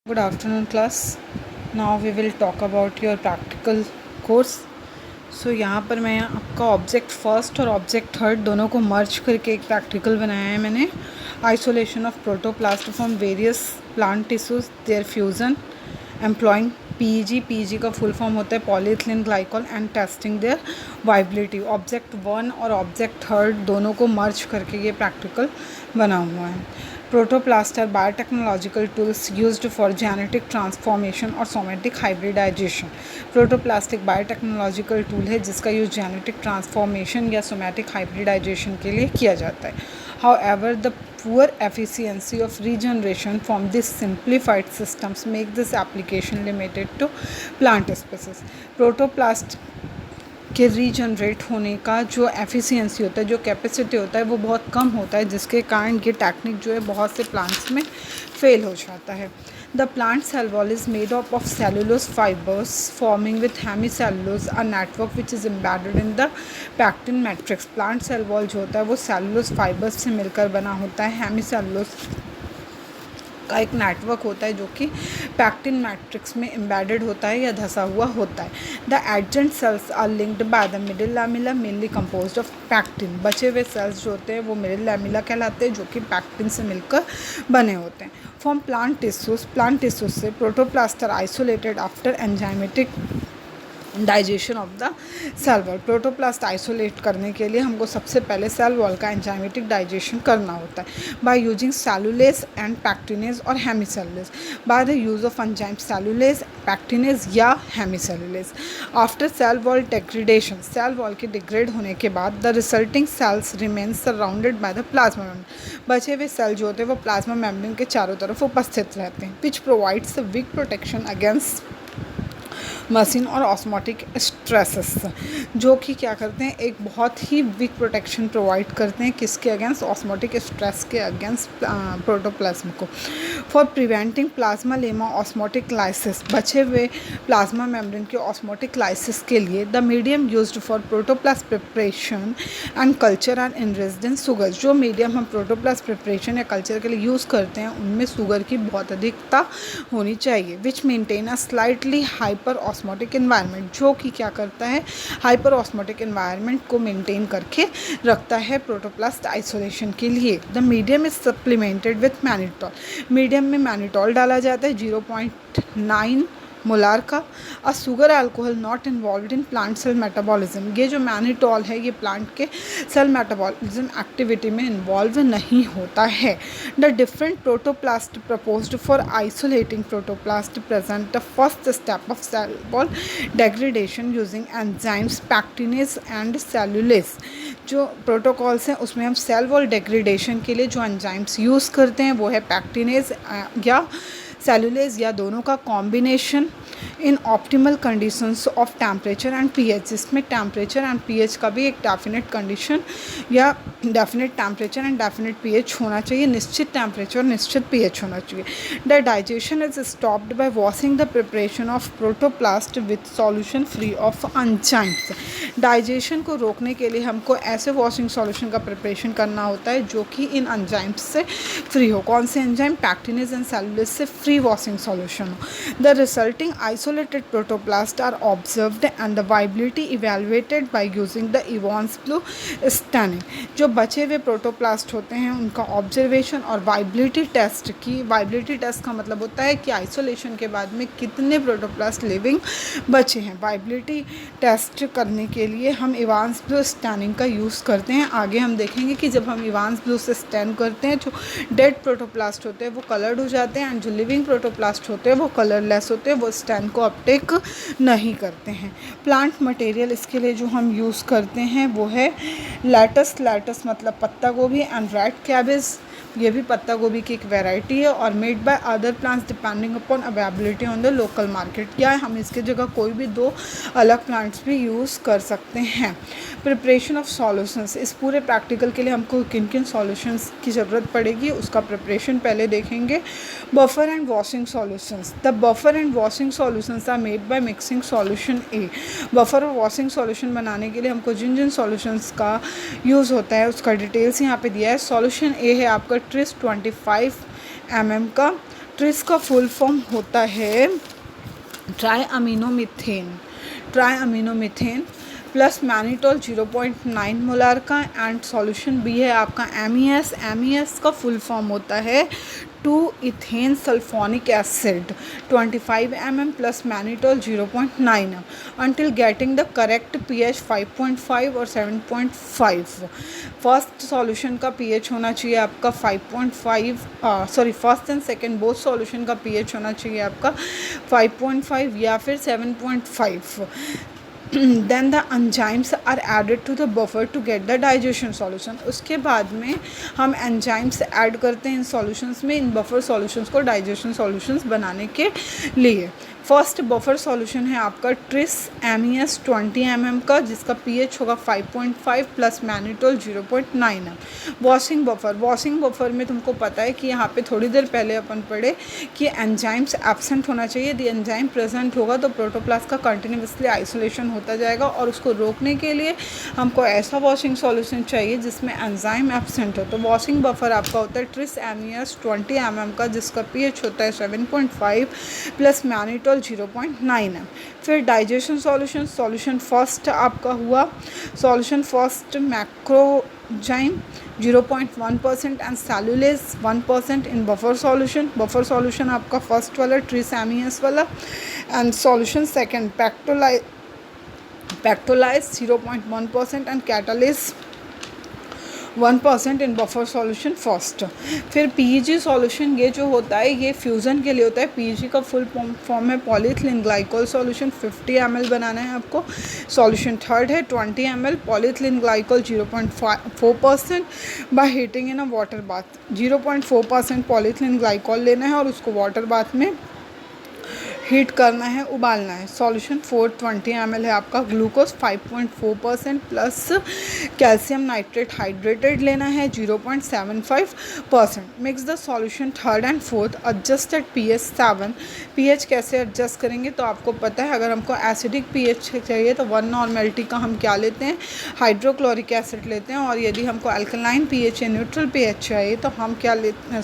Good afternoon class. Now we will talk about your practical course. So यहाँ पर मैं आपका ऑब्जेक्ट फर्स्ट और ऑब्जेक्ट थर्ड दोनों को मर्ज करके एक प्रैक्टिकल बनाया है मैंने. Isolation of protoplast from various plant tissues, their fusion employing PEG. PEG का फुल फॉर्म होता है polyethylene glycol and testing their viability. Object one और ऑब्जेक्ट थर्ड दोनों को मर्ज करके ये प्रैक्टिकल बना हुआ है. Protoplasts are biotechnological tools used for genetic transformation और somatic hybridization. Protoplast एक बायोटेक्नोलॉजिकल टूल है जिसका यूज जेनेटिक ट्रांसफॉर्मेशन या सोमैटिक हाइब्रिडाइजेशन के लिए किया जाता है. However, the poor efficiency of regeneration from these simplified systems make this application limited to plant species. Protoplast के रीजनरेट होने का जो एफिशिएंसी होता है, जो कैपेसिटी होता है, वो बहुत कम होता है, जिसके कारण ये टेक्निक जो है बहुत से प्लांट्स में फेल हो जाता है. The plant cell wall is made up of cellulose fibres forming with hemicellulose a network which is embedded in the pectin matrix. Plant cell wall जो होता है वो सेलुलोज फाइबर्स से मिलकर बना होता है. हेमीसेलुलोज का एक नेटवर्क होता है जो कि पैक्टिन मैट्रिक्स में एम्बेडेड होता है या धसा हुआ होता है. The adjacent cells are linked by the middle lamella mainly composed of pectin. बचे हुए सेल्स जो होते हैं वो मिडिल लैमिला कहलाते हैं जो कि पैक्टिन से मिलकर बने होते हैं. फ्रॉम प्लांट टिश्यूज से protoplast are isolated after enzymatic digestion of the cell wall. Protoplast isolate करने के लिए हमको सबसे पहले सेल वॉल का एंजाइमेटिक डाइजेशन करना होता है by using cellulase and pectinase और hemicellulase. By the use of enzyme cellulase, pectinase या hemicellulase. After cell wall degradation, cell wall के डिग्रेड होने के बाद the resulting cells remain surrounded by the plasma membrane. बचे हुए सेल जो होते हैं वो प्लाज्मा मेम्ब्रेन के चारों तरफ उपस्थित रहते हैं. Which provides a weak protection against machine और ऑस्मोटिक स्ट्रेसेस, जो कि क्या करते हैं एक बहुत ही वीक प्रोटेक्शन प्रोवाइड करते हैं किसके अगेंस्ट, ऑस्मोटिक स्ट्रेस के अगेंस्ट प्रोटोप्लाज्म को. For preventing plasma lemma osmotic lysis, बचे हुए प्लाज्मा मेम्ब्रेन के ऑस्मोटिक लाइसिस के लिए the medium used for protoplast preparation and culture and enriched in sugar. जो मीडियम हम प्रोटोप्लास्ट प्रिपरेशन या कल्चर के लिए यूज़ करते हैं उनमें शुगर की बहुत अधिकता होनी चाहिए. Which maintain a slightly hyper osmotic environment, जो कि क्या करता है हाइपर ऑस्मोटिक एनवायरनमेंट को मेंटेन करके रखता है प्रोटोप्लास्ट आइसोलेशन के लिए. The medium is supplemented with mannitol. Medium में मैनिटॉल डाला जाता है 0.9 मोलार का. A sugar alcohol not involve in plant cell metabolism. ये जो मैनिटॉल है ये प्लांट के सेल मेटाबॉलिज्म एक्टिविटी में इन्वॉल्व नहीं होता है. The different protoplast proposed for isolating protoplast present the first step of cell wall degradation using enzymes pectinase and cellulase. जो प्रोटोकॉल्स हैं उसमें हम सेल वॉल डेग्रेडेशन के लिए जो एंजाइम्स यूज़ करते हैं वो है पैक्टिनेज या सेलुलेज या दोनों का combination in optimal conditions of temperature and pH. जिसमें टेम्परेचर एंड पीएच का भी एक डेफिनेट कंडीशन या definite temperature and definite pH होना चाहिए. निश्चित टेम्परेचर निश्चित पीएच होना चाहिए. The digestion is stopped bye washing the preparation of protoplast with solution free of enzymes. Digestion को रोकने के लिए हमको ऐसे वॉशिंग सॉल्यूशन का प्रिपरेशन करना होता है जो कि इन एंजाइम्स से फ्री हो. कौन से एंजाइम, पैक्टिनेज एंड सेलुलेज से फ्री वॉशिंग सॉल्यूशन हो. The resulting isolated protoplasts are observed and the viability evaluated by using the Evans blue staining. जो बचे हुए प्रोटोप्लास्ट होते हैं उनका ऑब्जर्वेशन और वाइबिलिटी टेस्ट की. वाइबिलिटी टेस्ट का मतलब होता है कि आइसोलेशन के बाद में कितने प्रोटोप्लास्ट लिविंग बचे हैं. वाइबिलिटी टेस्ट करने के लिए हम इवांस ब्लू स्टैनिंग का यूज़ करते हैं. आगे हम देखेंगे कि जब हम इवांस ब्लू से स्टैन करते हैं जो डेड प्रोटोप्लास्ट होते हैं वो कलर्ड हो जाते हैं एंड जो लिविंग प्रोटोप्लास्ट होते हैं वो कलरलेस होते हैं, वो स्टैन को अपटेक नहीं करते हैं. प्लांट मटेरियल इसके लिए जो हम यूज़ करते हैं वो है लैटस. लैटस मतलब पत्ता गोभी एंड रेड कैबेज. ये भी पत्ता गोभी की एक वैरायटी है और made by other plants depending upon availability on the local market. या हम इसके जगह कोई भी दो अलग प्लांट्स भी यूज़ कर सकते हैं. प्रिपरेशन ऑफ सॉल्यूशंस, इस पूरे प्रैक्टिकल के लिए हमको किन किन सॉल्यूशंस की ज़रूरत पड़ेगी उसका प्रिपरेशन पहले देखेंगे. Buffer and washing solutions. The buffer and washing solutions are made by mixing solution A. Buffer और वॉशिंग सॉल्यूशन बनाने के लिए हमको जिन जिन सॉल्यूशंस का यूज़ होता है उसका डिटेल्स यहाँ पे दिया है. सॉल्यूशन ए है आपका ट्रिस 25 mm का. ट्रिस का फुल फॉर्म होता है ट्राईअमीनोमीथेन प्लस मैनिटोल 0.9 मोलार का, एंड सॉल्यूशन बी है आपका MES का फुल फॉर्म होता है 2 ethane sulphonic acid 25 mm plus mannitol 0.9 until getting the correct pH 5.5 और 7.5। फर्स्ट सॉल्यूशन का pH होना चाहिए आपका 5.5 first and second both solution का pH होना चाहिए आपका 5.5 या फिर 7.5। then the enzymes are added to the buffer to get the digestion solution। उसके बाद में हम enzymes ऐड करते हैं इन solutions में, इन buffer solutions को digestion solutions बनाने के लिए। फर्स्ट बफर सॉल्यूशन है आपका ट्रिस MES 20 mm का, जिसका pH होगा 5.5 प्लस मैनिटोल 0.9। वॉशिंग बफर में तुमको पता है कि यहाँ पे थोड़ी देर पहले अपन पढ़े कि एंजाइम्स एब्सेंट होना चाहिए। यदि एंजाइम प्रेजेंट होगा तो प्रोटोप्लास्ट का कंटिन्यूसली आइसोलेशन होता जाएगा, और उसको रोकने के लिए हमको ऐसा वॉशिंग सॉल्यूशन चाहिए जिसमें एंजाइम एब्सेंट हो। तो वॉशिंग बफर आपका होता है ट्रिस MES 20 mm का, जिसका pH होता है 7.5 प्लस मैनिटोल 0.9 है। फिर डाइजेशन सॉल्यूशन फर्स्ट आपका हुआ solution first macerozyme 0.1% and cellulase 1% in buffer solution आपका फर्स्ट वाला ट्रिस MES वाला, and solution second pectolyase 0.1% and catalase 1% in buffer solution first. फिर PEG सॉल्यूशन ये जो होता है ये फ्यूज़न के लिए होता है। PEG का फुल फॉर्म है पॉलीथिलीन ग्लाइकोल सॉल्यूशन 50 ml बनाना है आपको। सॉल्यूशन थर्ड है 20 ml polyethylene glycol 0.4% by heating in a water bath. 0.4% polyethylene glycol लेना है और उसको वाटर बाथ में हीट करना है, उबालना है। सॉल्यूशन 420 ml है आपका glucose 5.4% plus calcium nitrate hydrated लेना है 0.75%। Mix the solution third and fourth, adjust at pH 7। pH कैसे एडजस्ट करेंगे तो आपको पता है, अगर हमको एसिडिक pH चाहिए तो 1 नॉर्मेलिटी का हम क्या लेते हैं, हाइड्रोक्लोरिक एसिड लेते हैं, और यदि हमको अल्कलाइन pH या न्यूट्रल pH चाहिए तो हम क्या लेते हैं,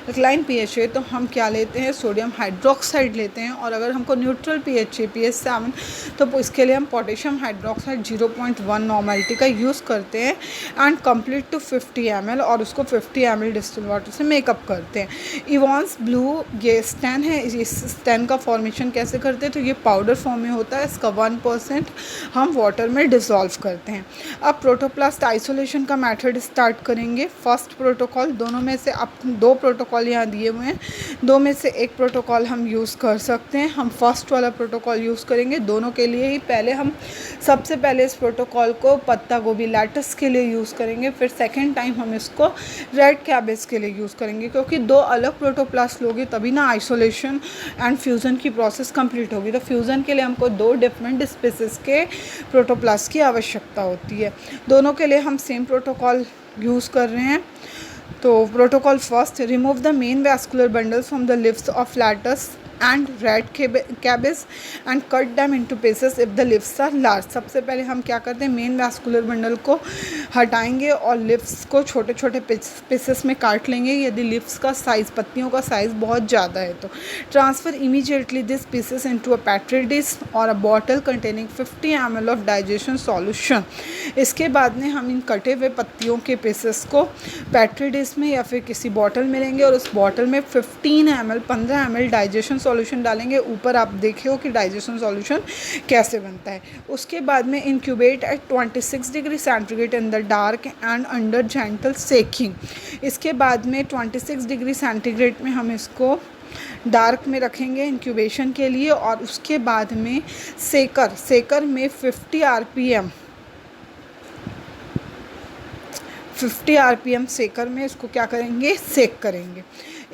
अल्कलाइन pH चाहिए तो हम क्या लेते हैं, सोडियम हाइड्रोक्साइड लेते हैं। और अगर हमको न्यूट्रल pH चाहिए pH 7 तो इसके लिए हम पोटेशियम हाइड्रोक्साइड 0.1 नॉर्मेलिटी का यूज़ करते हैं, एंड कंप्लीट टू 50 ml, और उसको 50 ml डिस्टिल वाटर से मेकअप करते हैं। इवॉन्स ब्लू ये स्टैन है, इस स्टैन का फॉर्मेशन कैसे करते हैं तो ये पाउडर फॉर्म में होता है, इसका 1% हम वाटर में डिसॉल्व करते हैं। अब प्रोटोप्लास्ट आइसोलेशन का मेथड स्टार्ट करेंगे। फर्स्ट प्रोटोकॉल, दोनों में से आप 2 प्रोटोकॉल यहाँ दिए हुए हैं, 2 में से एक प्रोटोकॉल हम यूज़ कर सकते हैं। हम फर्स्ट वाला प्रोटोकॉल यूज़ करेंगे दोनों के लिए ही। सबसे पहले इस प्रोटोकॉल को पत्ता गोभी लेटस के लिए यूज़ करेंगे, फिर सेकेंड टाइम हम इसको रेड कैबेज के लिए यूज़ करेंगे, क्योंकि 2 अलग प्रोटोप्लास्ट लोगे तभी ना आइसोलेशन एंड फ्यूज़न की प्रोसेस कंप्लीट होगी। तो फ्यूज़न के लिए हमको 2 डिफरेंट स्पीसीज़ के प्रोटोप्लास्ट की आवश्यकता होती है। दोनों के लिए हम सेम प्रोटोकॉल यूज़ कर रहे हैं। तो protocol first, remove the main vascular bundles from the leaves of lettuce and red cabbage and cut them into pieces if the leaves are large. सबसे पहले हम क्या करते हैं, मेन वैस्कुलर बंडल को हटाएंगे और लिव्स को छोटे छोटे पीसेस में काट लेंगे यदि लिव्स का साइज़, पत्तियों का साइज़ बहुत ज़्यादा है तो। Transfer immediately this pieces into a petri dish और a bottle containing 50 ml of digestion solution. इसके बाद में हम इन कटे हुए पत्तियों के पीसेस को पेट्री डिश में या फिर किसी बॉटल में लेंगे और उस बॉटल में 15 ml डाइजेशन सॉल्यूशन डालेंगे। ऊपर आप देखे हो कि डाइजेशन सॉल्यूशन कैसे बनता है। उसके बाद में incubate at 26 degree centigrade in the dark and under gentle shaking. इसके बाद में 26 डिग्री सेंटीग्रेड में हम इसको डार्क में रखेंगे इंक्यूबेशन के लिए, और उसके बाद में सेकर में 50 RPM सेकर में इसको क्या करेंगे, सेक करेंगे।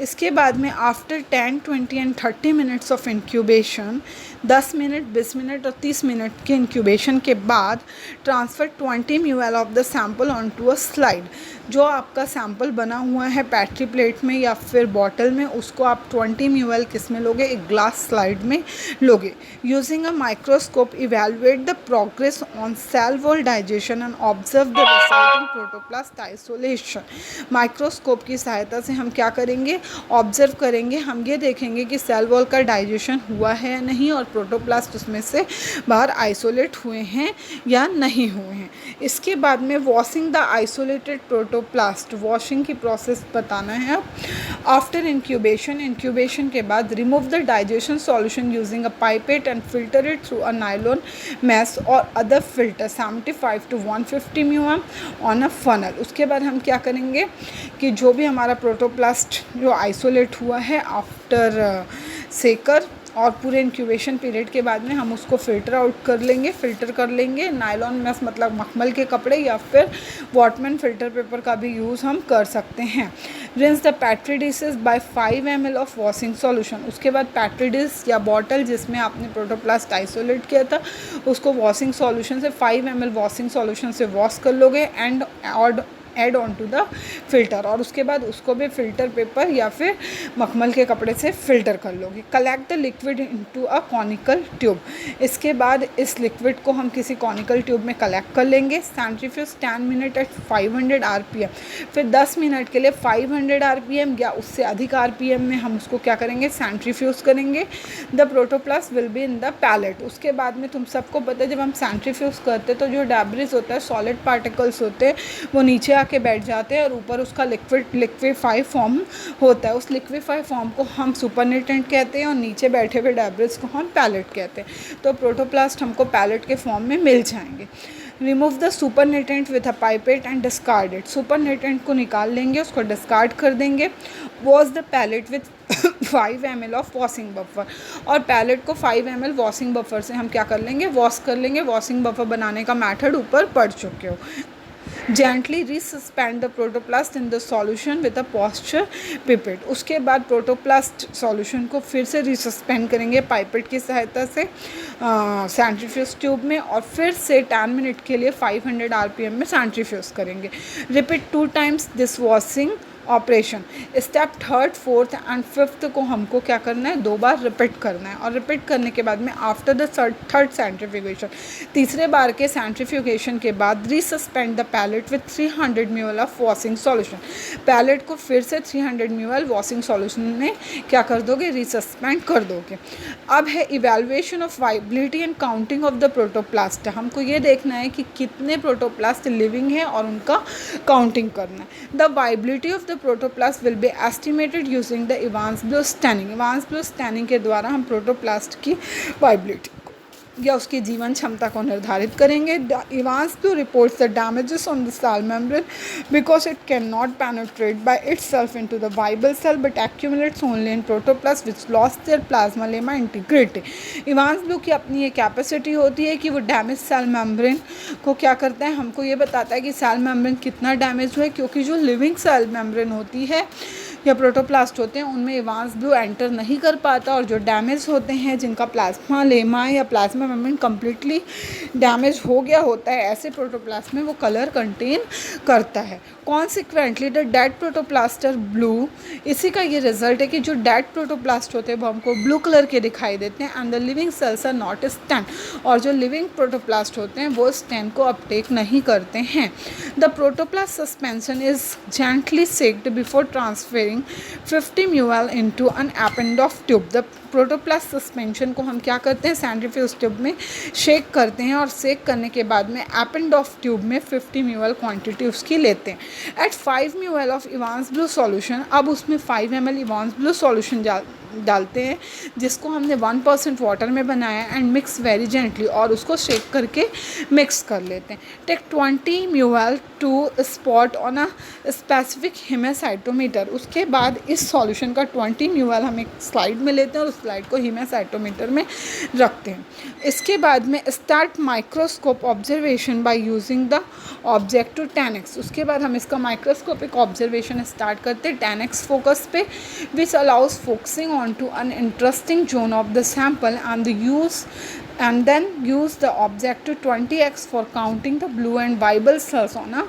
इसके बाद में after 10, 20 and 30 minutes of incubation 10 minute, 20 minute और 30 मिनट के इंक्यूबेशन के बाद transfer 20 ml of the sample on to a slide. जो आपका सैम्पल बना हुआ है पैट्री प्लेट में या फिर बॉटल में, उसको आप 20 ml किस में लोगे, एक ग्लास स्लाइड में लोगे। Using a microscope evaluate the progress on sale wall digestion and observe the resulting protoplast isolation. Microscope की सहायता से हम क्या करेंगे, ऑब्जर्व करेंगे, हम ये देखेंगे कि सेल वॉल का डाइजेशन हुआ है या नहीं और प्रोटोप्लास्ट उसमें से बाहर आइसोलेट हुए हैं या नहीं हुए हैं। इसके बाद में washing the isolated protoplast, washing की प्रोसेस बताना है। आफ्टर इंक्यूबेशन के बाद remove the digestion solution using a pipette and filter it through a nylon mesh और other filter 75 to 150 ml on a funnel. उसके बाद हम क्या करेंगे कि जो भी हमारा प्रोटोप्लास्ट जो आइसोलेट हुआ है आफ्टर सेकर और पूरे इंक्यूबेशन पीरियड के बाद में हम उसको फ़िल्टर कर लेंगे। नायलॉन मैश मतलब मखमल के कपड़े या फिर वॉटमैन फ़िल्टर पेपर का भी यूज़ हम कर सकते हैं। Rinse the petri dishes by 5 ml of washing solution. उसके बाद पैट्री डिश या बॉटल जिसमें आपने प्रोटोप्लास्ट आइसोलेट किया था उसको वॉशिंग सॉल्यूशन से 5 ml वॉशिंग सॉल्यूशन से वॉश कर लोगे and add on to the filter, और उसके बाद उसको भी फ़िल्टर पेपर या फिर मखमल के कपड़े से फ़िल्टर कर लोगे। Collect the liquid into a conical tube. इसके बाद इस लिक्विड को हम किसी कॉनिकल ट्यूब में कलेक्ट कर लेंगे। Centrifuge 10 minute at 500 RPM। फिर 10 मिनट के लिए 500 RPM या उससे अधिक RPM में हम उसको क्या करेंगे, सेंट्रीफ्यूज करेंगे। The protoplast will be in the pellet. उसके बाद में तुम सबको पता है जब हम सेंट्रीफ्यूज करते तो जो डैब्रिज होता है, सॉलिड पार्टिकल्स होते हैं, वो नीचे के बैठ जाते हैं और ऊपर उसका लिक्विफाई फॉर्म होता है। उस लिक्विफाई फॉर्म को हम सुपरनेटेंट कहते हैं और नीचे बैठे हुए डैब्रिज को हम पैलेट कहते हैं। तो प्रोटोप्लास्ट हमको पैलेट के फॉर्म में मिल जाएंगे। Remove the supernatant with a pipette and discard it. Supernatant को निकाल लेंगे, उसको डिस्कार्ड कर देंगे। Wash the pellet with 5 ml of washing buffer. और पैलेट को 5 ml वॉशिंग बफर से हम क्या कर लेंगे, वॉश कर लेंगे। वॉशिंग बफर बनाने का मेथड ऊपर पढ़ चुके हो। Gently resuspend the protoplast in the solution with a Pasteur pipette. उसके बाद प्रोटोप्लास्ट सॉल्यूशन को फिर से रिसस्पेंड करेंगे पाइपेट की सहायता से सेंट्रीफ्यूज ट्यूब में, और फिर से 10 मिनट के लिए 500 RPM में सेंट्रीफ्यूज करेंगे। Repeat 2 times this washing operation. Step 3rd, 4th and 5th को हमको क्या करना है, 2 बार रिपीट करना है। और रिपीट करने के बाद में आफ्टर द 3rd सेंट्रीफ्यूगेशन, तीसरे बार के सेंट्रीफ्यूगेशन के बाद resuspend the pellet with 300 ml of washing solution. Pellet को फिर से 300 ml वॉशिंग सॉल्यूशन में क्या कर दोगे, रिसस्पेंड कर दोगे। अब है evaluation of viability and counting of the protoplast. हमको ये देखना है कि कितने प्रोटोप्लास्ट लिविंग हैं और उनका काउंटिंग करना है। The viability of the protoplast will B estimated using the Evans-blue staining. Evans-blue staining के द्वारा हम प्रोटोप्लास्ट की वाइबिलिटी या उसकी जीवन क्षमता को निर्धारित करेंगे। Evans blue reports the damages on the cell membrane because it can not penetrate by itself into the viable cell but accumulates only in protoplast which lost their plasmalemma integrity. Evans blue की अपनी ये capacity होती है कि वो damage cell membrane को क्या करता है, हमको ये बताता है कि सेल मेम्ब्रेन कितना डैमेज हुआ है, क्योंकि जो लिविंग सेल मेम्ब्रेन होती है या प्रोटोप्लास्ट होते हैं उनमें इवांस-ब्लू एंटर नहीं कर पाता, और जो डैमेज होते हैं जिनका प्लाज्मा लेमा या प्लाज्मा मेम्ब्रेन कम्प्लीटली डैमेज हो गया होता है, ऐसे प्रोटोप्लास्ट में वो कलर कंटेन करता है। Consequently the dead protoplast are blue. इसी का ये रिजल्ट है कि जो डेड प्रोटोप्लास्ट होते हैं वो हमको ब्लू कलर के दिखाई देते हैं। And the living cells are not stain. और जो लिविंग प्रोटोप्लास्ट होते हैं वो स्टैन को अपटेक नहीं करते हैं। The protoplast suspension is gently sacked before transferring 50 ml into an Eppendorf tube। The protoplast suspension को हम क्या करते हैं, सेंट्रीफ्यूज ट्यूब में शेक करते हैं, और शेक करने के बाद में एपेंडॉर्फ ट्यूब में 50 ml क्वांटिटी उसकी लेते हैं। At 5 ml of Evans blue solution, अब उसमें 5 ml इवांस-ब्लू सॉल्यूशन डालते हैं जिसको हमने 1% वाटर में बनाया एंड मिक्स वेरी जेंटली, और उसको शेक करके मिक्स कर लेते हैं। Take 20 ml to spot on a specific hemacytometer. उसके बाद इस सॉल्यूशन का 20 ml हम एक स्लाइड में लेते हैं और उस स्लाइड को हेमासाइटोमीटर में रखते हैं। इसके बाद में start microscope observation by using the object to 10x। उसके बाद हम इसका माइक्रोस्कोपिक ऑब्जर्वेशन स्टार्ट करते हैं 10x फोकस पे, which allows focusing on on to an interesting zone of the sample and then use the objective 20x for counting the blue and viable cells on a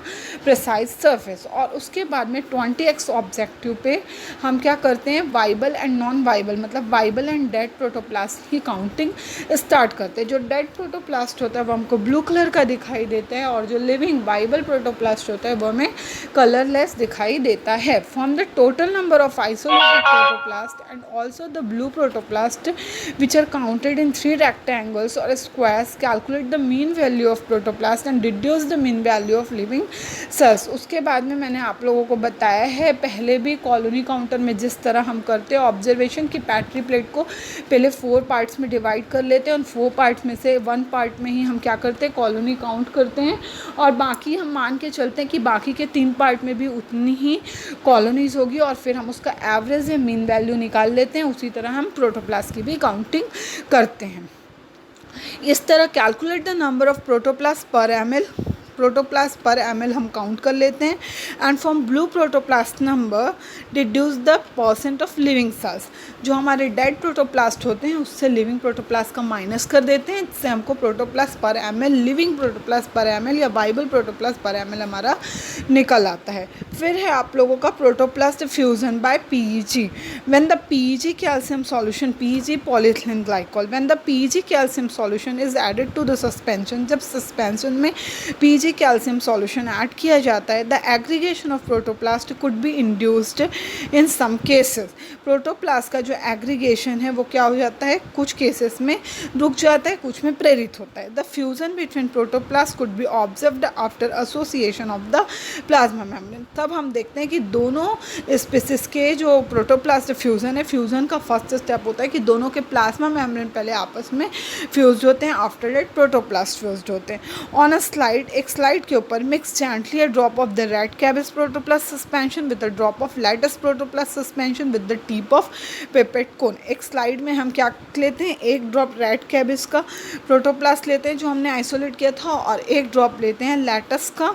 precise surface। और उसके बाद में 20x objective पे हम क्या करते हैं, viable and non viable मतलब वाइबल एंड डेड प्रोटोप्लास्ट की काउंटिंग स्टार्ट करते हैं। जो डेड प्रोटोप्लास्ट होता है वो हमको ब्लू कलर का दिखाई देता है और जो लिविंग वाइबल प्रोटोप्लास्ट होता है वो हमें कलरलेस दिखाई देता है। From the total number of isolated protoplast and also the blue protoplast which are counted in 3 rectangles or squares, calculate the mean value of protoplast and deduce the mean value of living cells। उसके बाद में मैंने आप लोगों को बताया है पहले भी कॉलोनी काउंटर में जिस तरह हम करते हैं ऑब्जर्वेशन की पैट्री प्लेट को पहले 4 पार्ट्स में डिवाइड कर लेते हैं, उन 4 पार्ट्स में से 1 पार्ट में ही हम क्या करते हैं कॉलोनी काउंट करते हैं और बाकी हम मान के चलते हैं कि बाकी के 3 पार्ट में भी उतनी ही कॉलोनीज़ होगी और फिर हम उसका एवरेज या मीन वैल्यू निकाल लेते हैं। उसी तरह हम प्रोटोप्लास्ट की भी काउंटिंग करते हैं। इस तरह calculate the number of protoplast पर ml हम काउंट कर लेते हैं and from blue protoplast number deduce the percent of living cells. जो हमारे डेड प्रोटोप्लास्ट होते हैं उससे लिविंग प्रोटोप्लास्ट का माइनस कर देते हैं, इससे हमको प्रोटोप्लास्ट पर ml लिविंग प्रोटोप्लास्ट पर ml या वाइबल प्रोटोप्लास्ट पर ml हमारा निकल आता है। फिर है आप लोगों का protoplast fusion by PEG। When the PEG calcium solution PEG polyethylene glycol when the PEG calcium solution is added to the suspension, जब सस्पेंशन में PEG कैल्शियम सॉल्यूशन ऐड किया जाता है the aggregation of protoplast could be induced in some cases. Protoplast का जो aggregation है वो क्या हो जाता है, कुछ केसेस में रुक जाता है, कुछ में प्रेरित होता है। The fusion between protoplast could B observed after association of the plasma membrane. तब हम देखते हैं कि दोनों स्पीसीज के जो प्रोटोप्लास्ट फ्यूजन है, फ्यूजन का फर्स्ट स्टेप होता है कि दोनों के प्लाज्मा मेम्ब्रेन पहले आपस में फ्यूज होते हैं, आफ्टर दैट प्रोटोप्लास्ट फ्यूज्ड होते हैं। ऑन अ स्लाइड, एक स्लाइड के ऊपर mix gently a drop of the red cabbage protoplast suspension with a drop of lettuce protoplast suspension with the tip of pipette cone. एक slide में हम क्या लेते हैं, एक ड्रॉप रेड कैबिज का प्रोटोप्लास्ट लेते हैं जो हमने आइसोलेट किया था और एक ड्रॉप लेते हैं लेटस का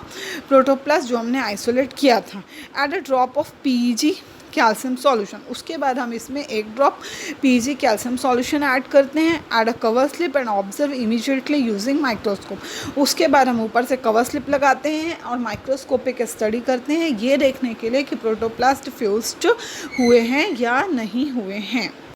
प्रोटोप्लास्ट जो हमने आइसोलेट किया था। Add a drop of PEG calcium solution, उसके बाद हम इसमें एक drop PEG calcium solution add करते हैं। Add a cover slip and observe immediately using microscope. उसके बाद हम ऊपर से कवर स्लिप लगाते हैं और माइक्रोस्कोपिक स्टडी करते हैं ये देखने के लिए कि प्रोटोप्लास्ट फ्यूज्ड हुए हैं या नहीं हुए हैं।